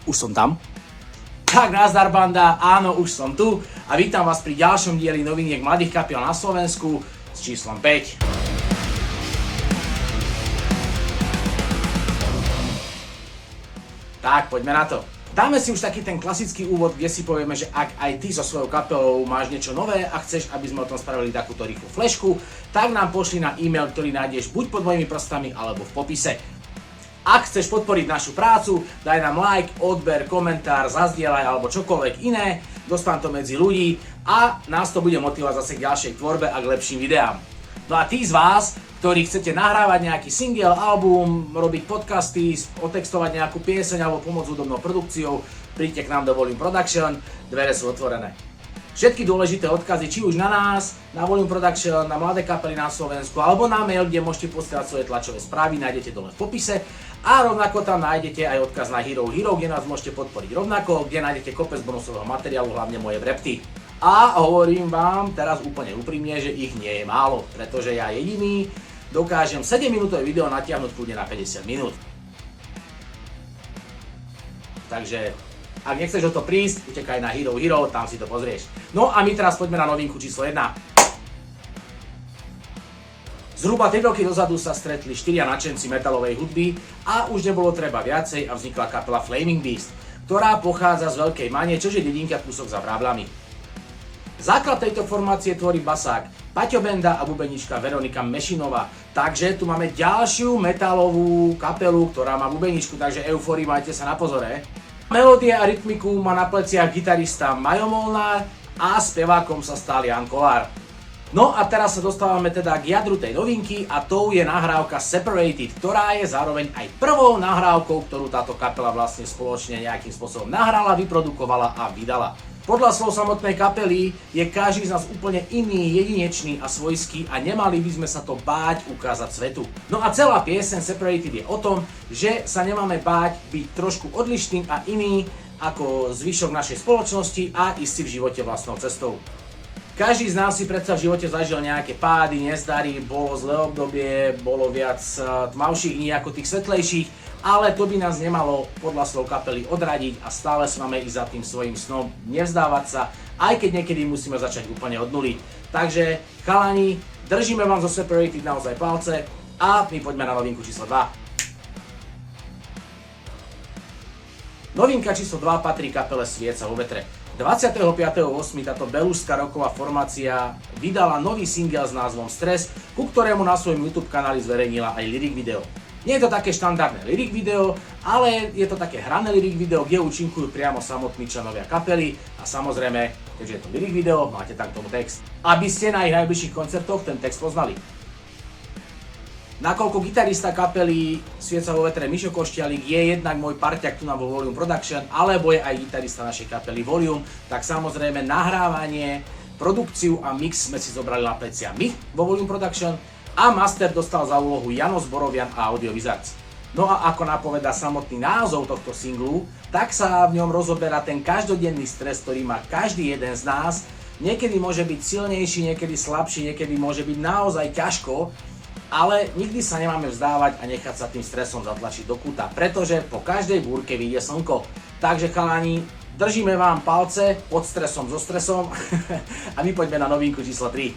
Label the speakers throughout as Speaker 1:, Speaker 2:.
Speaker 1: Už som tam. Tak nazdar banda, áno, už som tu a vítam vás pri ďalšom dieli noviniek mladých kapiel na Slovensku s číslom 5. Tak, poďme na to. Dáme si už taký ten klasický úvod, kde si povieme, že ak aj ty so svojou kapelou máš niečo nové a chceš, aby sme o tom spravili takúto rýchlu flešku, tak nám pošli na e-mail, ktorý nájdeš buď pod mojimi prstami, alebo v popise. Ak chceš podporiť našu prácu, daj nám like, odber, komentár, zazdieľaj alebo čokoľvek iné, dostan to medzi ľudí a nás to bude motivovať zase k ďalšej tvorbe a k lepším videám. No a tí z vás, ktorí chcete nahrávať nejaký single, album, robiť podcasty, otextovať nejakú pieseň alebo pomôcť hudobnou produkciou, príďte k nám do Volume Production, dvere sú otvorené. Všetky dôležité odkazy, či už na nás, na Volume Production, na mladé kapely na Slovensku, alebo na mail, kde môžete posielať svoje tlačové správy, nájdete dole v popise. A rovnako tam nájdete aj odkaz na Hero, kde nás môžete podporiť rovnako, kde nájdete kopec bonusového materiálu, hlavne moje brepty. A hovorím vám teraz úplne úprimne, že ich nie je málo, pretože ja jediný dokážem 7-minútové video natiahnuť kľudne na 50 minút. Takže ak nechceš o to prísť, utekaj na Hero, tam si to pozrieš. No a my teraz poďme na novinku číslo 1. Zhruba 3 roky dozadu sa stretli 4 nadšenci metalovej hudby a už nebolo treba viacej a vznikla kapela Flaming Beast, ktorá pochádza z Veľkej Mane, čož je dedinka kúsok za Vráblami. Základ tejto formácie tvorí basák Paťo Benda a bubenička Veronika Mešinová. Takže tu máme ďalšiu metalovú kapelu, ktorá má bubeničku, takže eufórii, majte sa na pozore. Melódie a rytmiku má na pleciach gitarista Majo Molnár a spevákom sa stal Jan Kolár. No a teraz sa dostávame teda k jadru tej novinky a tou je nahrávka Separated, ktorá je zároveň aj prvou nahrávkou, ktorú táto kapela vlastne spoločne nejakým spôsobom nahrala, vyprodukovala a vydala. Podľa slov samotnej kapely je každý z nás úplne iný, jedinečný a svojský a nemali by sme sa to báť ukázať svetu. No a celá pieseň Separated je o tom, že sa nemáme báť byť trošku odlišný a iný ako zvyšok našej spoločnosti a ísť si v živote vlastnou cestou. Každý z nás si predsa v živote zažil nejaké pády, nezdary, bolo zlé obdobie, bolo viac tmavších dní ako tých svetlejších, ale to by nás nemalo podľa slov kapely odradiť a stále s máme ísť za tým svojím snom, nevzdávať sa, aj keď niekedy musíme začať úplne od nuly. Takže chalani, držíme vám zo Separated naozaj palce a my poďme na novinku číslo 2. Novinka číslo 2 patrí kapele Svieca vo vetre. 25.8. táto belužská rocková formácia vydala nový single s názvom Stres, ku ktorému na svojom YouTube kanáli zverejnila aj lyric video. Nie je to také štandardné lyric video, ale je to také hrané lyric video, kde účinkujú priamo samotní členovia kapely a samozrejme, keďže je to lyric video, máte tam k tomu text. Aby ste na ich najbližších koncertoch ten text poznali. Nakoľko gitarista kapely Svieca vo vetre Mišo Košťalík je jednak môj parťak tu na Volume Production, alebo je aj gitarista našej kapely Volume, tak samozrejme nahrávanie, produkciu a mix sme si zobrali na plecia my vo Volume Production a master dostal za úlohu Jano Zborovian a Audio Wizards. No a ako napovedá samotný názov tohto singlu, tak sa v ňom rozoberá ten každodenný stres, ktorý má každý jeden z nás. Niekedy môže byť silnejší, niekedy slabší, niekedy môže byť naozaj ťažko, ale nikdy sa nemáme vzdávať a nechať sa tým stresom zatlačiť do kúta, pretože po každej búrke vyjde slnko. Takže chalani, držíme vám palce pod stresom, so stresom a my poďme na novinku číslo 3.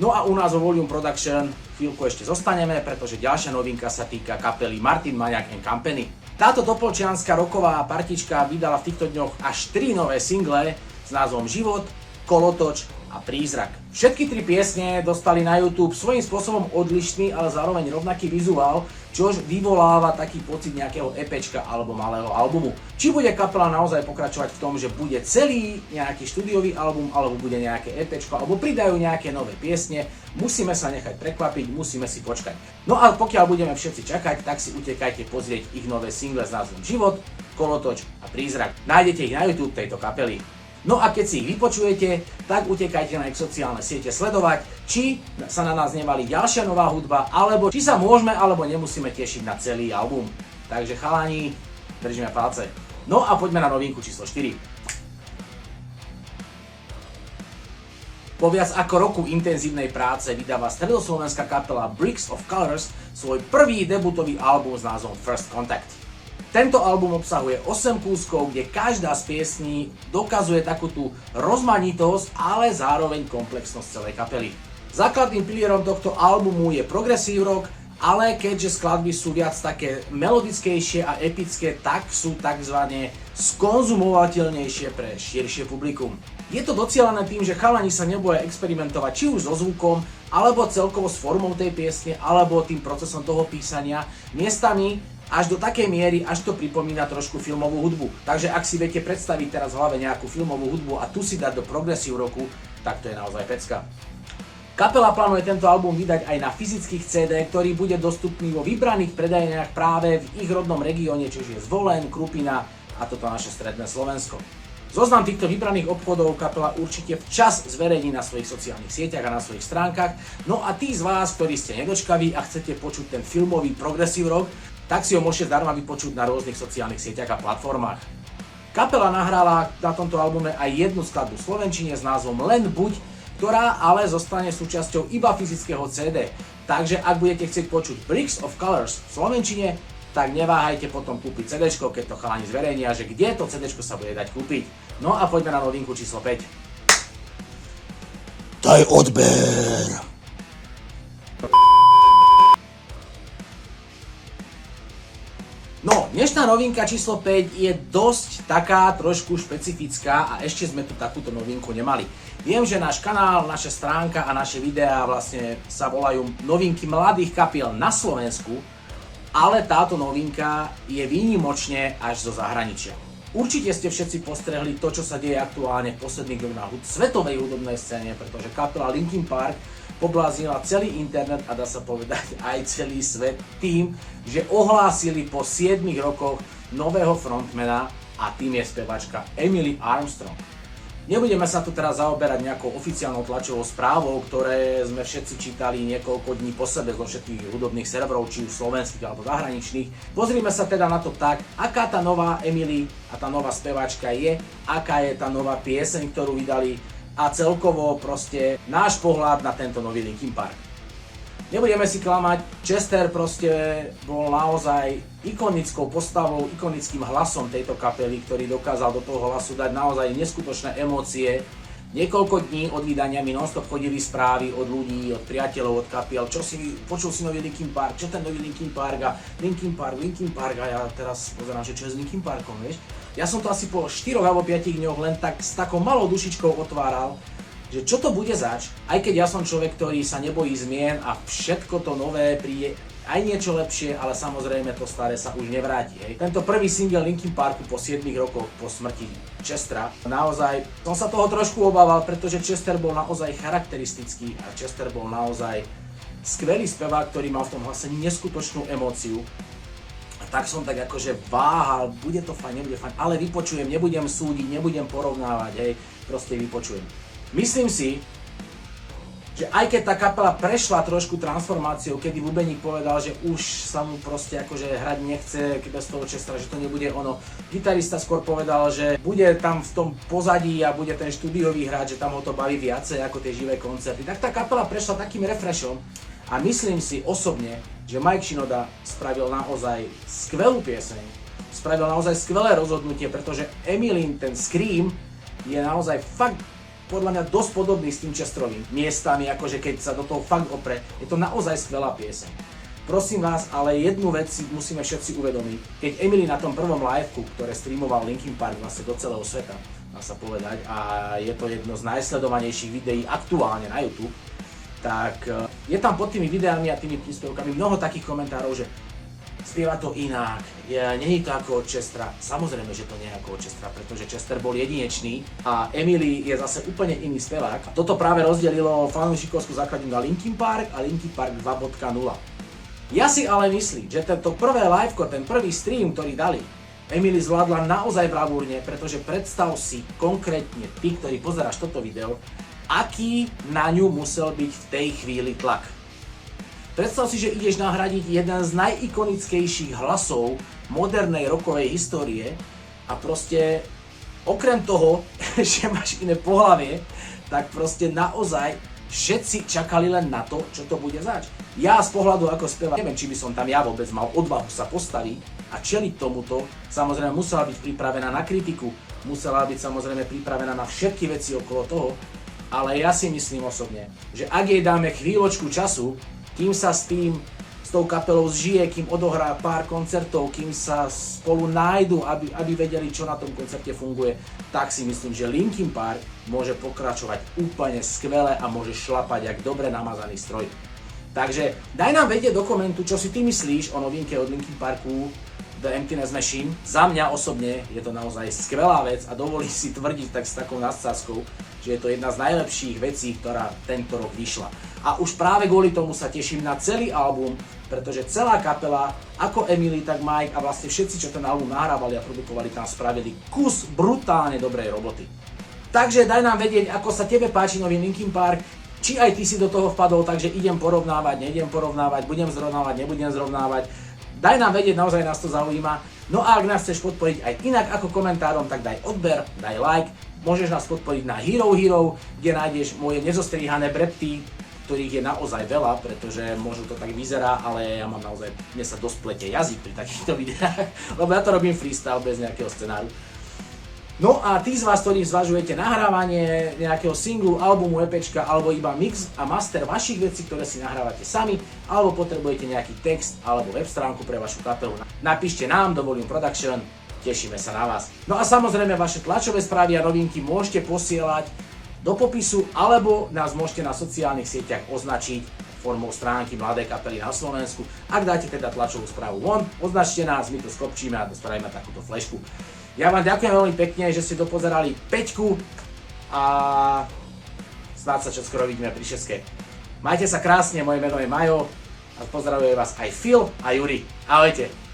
Speaker 1: No a u nás vo Volume Production chvíľku ešte zostaneme, pretože ďalšia novinka sa týka kapely Martin Maňák & Company. Táto topolčianska rocková partička vydala v týchto dňoch až 3 nové single s názvom Život, Kolotoč a Prízrak. Všetky 3 piesne dostali na YouTube svojím spôsobom odlišný, ale zároveň rovnaký vizuál, čož vyvoláva taký pocit nejakého EPčka alebo malého albumu. Či bude kapela naozaj pokračovať v tom, že bude celý nejaký štúdiový album, alebo bude nejaké EPčko, alebo pridajú nejaké nové piesne, musíme sa nechať prekvapiť, musíme si počkať. No a pokiaľ budeme všetci čakať, tak si utekajte pozrieť ich nové single s názvom Život, Kolotoč a Prízrak. Nájdete ich na YouTube tejto kapely. No a keď si ich vypočujete, tak utekajte na ich sociálne siete sledovať, či sa na nás nevalí ďalšia nová hudba, alebo či sa môžeme alebo nemusíme tešiť na celý album. Takže chalani, držíme palce. No a poďme na novinku číslo 4. Po viac ako roku intenzívnej práce vydáva stredoslovenská kapela Bricks of Colors svoj prvý debutový album s názvom First Contact. Tento album obsahuje 8 kúskov, kde každá z piesní dokazuje takú tú rozmanitosť, ale zároveň komplexnosť celej kapely. Základným pilierom tohto albumu je progressive rock, ale keďže skladby sú viac také melodickejšie a epické, tak sú tzv. Skonzumovateľnejšie pre širšie publikum. Je to docielané tým, že chalani sa neboja experimentovať či už so zvukom, alebo celkovo s formou tej piesne, alebo tým procesom toho písania, miestami až do takej miery, až to pripomína trošku filmovú hudbu. Takže ak si viete predstaviť teraz v hlave nejakú filmovú hudbu a tu si dať do progressive roku, tak to je naozaj pecka. Kapela plánuje tento album vydať aj na fyzických CD, ktorý bude dostupný vo vybraných predajniach práve v ich rodnom regióne, čiže je Zvolen, Krupina a toto naše stredné Slovensko. Zoznam týchto vybraných obchodov kapela určite včas zverejní na svojich sociálnych sieťach a na svojich stránkach. No a tí z vás, ktorí ste nedočkaví a chcete počuť ten filmový progressive rock, tak si ho môžete zdarma vypočuť na rôznych sociálnych sieťach a platformách. Kapela nahrála na tomto albume aj jednu skladbu v slovenčine s názvom Len buď, ktorá ale zostane súčasťou iba fyzického CD. Takže ak budete chcieť počuť Bricks of Colors v slovenčine, tak neváhajte potom kúpiť CDčko, keď to chalani zverejnia, že kde to CDčko sa bude dať kúpiť. No a poďme na novinku číslo 5. Daj odber! No, dnešná novinka číslo 5 je dosť taká trošku špecifická a ešte sme tu takúto novinku nemali. Viem, že náš kanál, naša stránka a naše videá vlastne sa volajú novinky mladých kapiel na Slovensku, ale táto novinka je výnimočne až zo zahraničia. Určite ste všetci postrehli to, čo sa deje aktuálne v posledných dňoch na svetovej hudobnej scéne, pretože kapela Linkin Park pobláznila celý internet a dá sa povedať aj celý svet tým, že ohlásili po 7 rokoch nového frontmana a tým je spevačka Emily Armstrong. Nebudeme sa tu teraz zaoberať nejakou oficiálnou tlačovou správou, ktoré sme všetci čítali niekoľko dní po sebe zo všetkých hudobných serverov, či už slovenských alebo zahraničných. Pozrime sa teda na to tak, aká tá nová Emily a tá nová speváčka je, aká je tá nová pieseň, ktorú vydali a celkovo proste náš pohľad na tento nový Linkin Park. Nebudeme si klamať, Chester proste bol naozaj ikonickou postavou, ikonickým hlasom tejto kapely, ktorý dokázal do toho hlasu dať naozaj neskutočné emócie. Niekoľko dní od vydania mi non-stop chodili správy od ľudí, od priateľov, od kapiel, počul si nový Linkin Park, čo ten nový Linkin Park a Linkin Park a ja teraz pozerám, že čo je s Linkin Parkom, vieš. Ja som to asi po 4 alebo 5 dňoch len tak s takou malou dušičkou otváral, že čo to bude zač, aj keď ja som človek, ktorý sa nebojí zmien a všetko to nové príde aj niečo lepšie, ale samozrejme to staré sa už nevráti. Hej. Tento prvý single Linkin Parku po 7 rokoch po smrti Chestera, naozaj som sa toho trošku obával, pretože Chester bol naozaj charakteristický a Chester bol naozaj skvelý spevák, ktorý mal v tom hlase neskutočnú emóciu. A tak som tak akože váhal, bude to fajn, nebude fajn, ale vypočujem, nebudem súdiť, nebudem porovnávať, hej, proste vypočujem. Myslím si, že aj keď tá kapela prešla trošku transformáciou, kedy Bubeník povedal, že už sa mu proste akože hrať nechce bez toho Chestera, že to nebude ono. Gitarista skôr povedal, že bude tam v tom pozadí a bude ten štúdiový hráč, že tam ho to baví viacej ako tie živé koncerty. Tak tá kapela prešla takým refreshom a myslím si osobne, že Mike Shinoda spravil naozaj skvelú pieseň, spravil naozaj skvelé rozhodnutie, pretože Emilyn, ten scream, je naozaj fakt podľa mňa dosť podobný s tým Chesterovým miestami, akože keď sa do toho fakt opre, je to naozaj skvelá pieseň. Prosím vás, ale jednu vec si musíme všetci uvedomiť, keď Emily na tom prvom liveku, ktoré streamoval Linkin Park vlastne do celého sveta, dá sa povedať, a je to jedno z najsledovanejších videí aktuálne na YouTube, tak je tam pod tými videami a tými príspevkami mnoho takých komentárov, že spieva to inak, nie je to ako od Chestera. Samozrejme, že to nie je ako od Chestera, pretože Chester bol jedinečný a Emily je zase úplne iný spevák. A toto práve rozdelilo fanúšikovskú základňu na Linkin Park a Linkin Park 2.0. Ja si ale myslím, že tento prvé liveko, ten prvý stream, ktorý dali, Emily zvládla naozaj bravúrne, pretože predstav si konkrétne ty, ktorý pozeráš toto video, aký na ňu musel byť v tej chvíli tlak. Predstav si, že ideš nahradiť jeden z najikonickejších hlasov modernej rockovej histórie a proste okrem toho, že máš iné pohlavie, tak proste naozaj všetci čakali len na to, čo to bude zač. Ja z pohľadu ako spevák, neviem, či by som tam ja vôbec mal odvahu sa postaviť a čeliť tomuto. Samozrejme musela byť pripravená na kritiku, musela byť samozrejme pripravená na všetky veci okolo toho, ale ja si myslím osobne, že ak jej dáme chvíľočku času, kým sa s tou kapelou zžije, kým odohrá pár koncertov, kým sa spolu nájdu, aby vedeli, čo na tom koncerte funguje, tak si myslím, že Linkin Park môže pokračovať úplne skvele a môže šlapať jak dobre namazaný stroj. Takže daj nám vedieť do komentu, čo si ty myslíš o novinke od Linkin Parku The Emptiness Machine. Za mňa osobne je to naozaj skvelá vec a dovolím si tvrdiť tak s takou nadsázkou, že je to jedna z najlepších vecí, ktorá tento rok vyšla. A už práve kvôli tomu sa teším na celý album, pretože celá kapela, ako Emily, tak Mike a vlastne všetci, čo ten album nahrávali a produkovali, tam spravili kus brutálne dobrej roboty. Takže daj nám vedieť, ako sa tebe páči nový Linkin Park, či aj ty si do toho vpadol, takže idem porovnávať, neidem porovnávať, budem zrovnávať, nebudem zrovnávať. Daj nám vedieť, naozaj nás to zaujíma. No a ak nás chceš podporiť aj inak ako komentárom, tak daj odber, daj like. Môžeš nás podporiť na Hero Hero, kde nájdeš moje nezostrihané brepty, ktorých je naozaj veľa, pretože možno to tak vyzerá, ale ja mám naozaj, mne sa dosť plete jazyk pri takýchto videách, lebo ja to robím freestyle bez nejakého scenáru. No a tí z vás, ktorí zvažujete nahrávanie nejakého singlu, albumu, EPčka, alebo iba mix a master vašich vecí, ktoré si nahrávate sami, alebo potrebujete nejaký text alebo web stránku pre vašu kapelu, napíšte nám do Volume Production, tešíme sa na vás. No a samozrejme vaše tlačové správy a novinky môžete posielať do popisu, alebo nás môžete na sociálnych sieťach označiť formou stránky Mladé kapely na Slovensku. Ak dáte teda tlačovú správu von, označte nás, my to skopčíme a spravíme takúto flešku. Ja vám ďakujem veľmi pekne, že ste dopozerali 5 a snáď sa čoskoro vidíme pri 6. Majte sa krásne, moje meno je Majo a pozdravuje vás aj Phil a Juri. Ahojte.